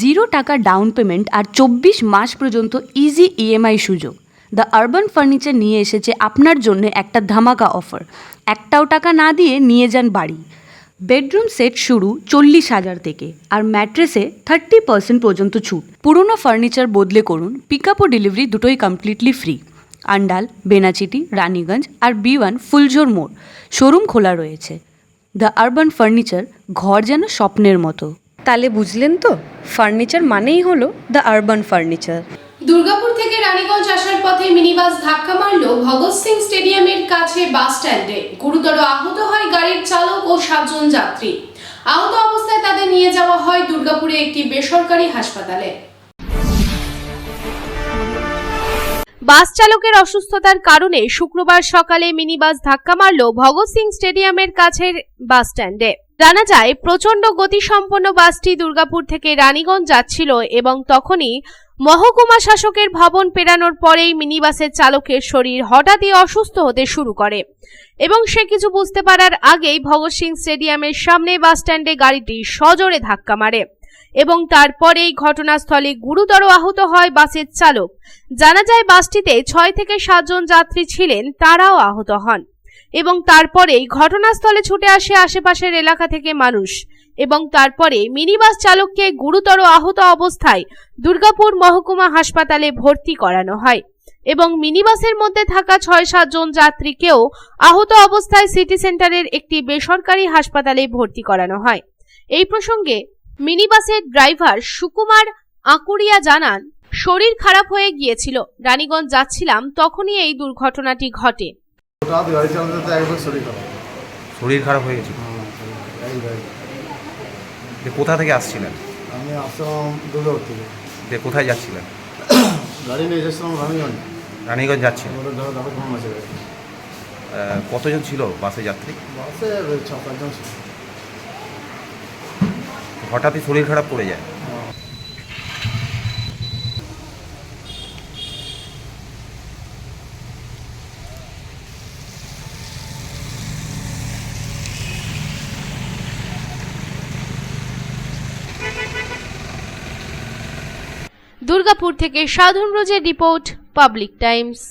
0 টাকা down payment আর 24 মাস পর্যন্ত easy EMI সুযোগ। দ্য আরবান ফার্নিচার নিয়ে এসেছে আপনার জন্য একটা ধামাকা অফার। একটাও টাকা না দিয়ে নিয়ে যান বাড়ি। বেডরুম সেট শুরু 40,000 থেকে, আর ম্যাট্রেসে 30% পর্যন্ত ছুট। পুরনো ফার্নিচার বদলে করুন, পিক আপ ও ডেলিভারি দুটোই কমপ্লিটলি ফ্রি। আন্ডাল, বেনাচিটি, রানীগঞ্জ আর B1 ফুলঝোর মোড় শোরুম খোলা রয়েছে। দ্য আরবান ফার্নিচার, ঘর যেন স্বপ্নের মতো। তাহলে বুঝলেন তো, ফার্নিচার মানেই হলো দ্য আরবান ফার্নিচার। দুর্গাপুর থেকে রানীগঞ্জ আসার পথে মিনিবাস ধাক্কা মারল ভগৎ সিং স্টেডিয়ামের কাছে বাস স্ট্যান্ডে। গুরুতর আহত হয় গাড়ির চালক ও 7 জন যাত্রী। আহত অবস্থায় তাদের নিয়ে যাওয়া হয় দুর্গাপুরে একটি বেসরকারি হাসপাতালে। বাস চালকের অসুস্থতার কারণে শুক্রবার সকালে মিনিবাস ধাক্কা মারল ভগৎ সিং স্টেডিয়ামের কাছের বাস স্ট্যান্ডে। জানা যায়, প্রচন্ড গতিসম্পন্ন বাসটি দুর্গাপুর থেকে রানীগঞ্জ যাচ্ছিল এবং তখনই মহকুমা শাসকের ভবন পেরানোর পরেই মিনিবাসের চালকের শরীর হঠাৎই অসুস্থ হতে শুরু করে এবং সে কিছু বুঝতে পারার আগেই ভগৎ সিং স্টেডিয়ামের সামনে বাস স্ট্যান্ডে গাড়িটি সজোরে ধাক্কা মারে এবং তারপরেই ঘটনাস্থলে গুরুতর আহত হয় বাসের চালক। জানা যায়, বাসটিতে 6 থেকে 7 জন যাত্রী ছিলেন, তারাও আহত হন এবং তারপরেই ঘটনাস্থলে ছুটে আসে আশেপাশের এলাকা থেকে মানুষ এবং তারপরে মিনিবাস চালককে গুরুতর আহত অবস্থায় দুর্গাপুর মহকুমা হাসপাতালে ভর্তি করানো হয় এবং মিনিবাসের মধ্যে থাকা 6-7 জন যাত্রীকেও আহত অবস্থায় সিটি সেন্টারের একটি বেসরকারি হাসপাতালে ভর্তি করানো হয়। এই প্রসঙ্গে মিনিবাসের ড্রাইভার সুকুমার আকুরিয়া জানান, শরীর খারাপ হয়ে গিয়েছিল, রানীগঞ্জ যাচ্ছিলাম, তখনই এই দুর্ঘটনাটি ঘটে। শরীর খারাপ হয়ে গেছিল। কোথা থেকে আসছিলেন? আমি আসলাম দুর্গাপুর থেকে। কোথায় যাচ্ছিলেন? গাড়ি নিয়ে এসেছিলাম রানীগঞ্জ। রানীগঞ্জ যাচ্ছিলেন। আছে কতজন ছিল বাসে যাত্রী? বাসে 6-7 জন ছিল। হঠাৎই শরীর খারাপ পড়ে যায়। দুর্গাপুর থেকে সাধন রোজের রিপোর্ট, পাবলিক টাইমস।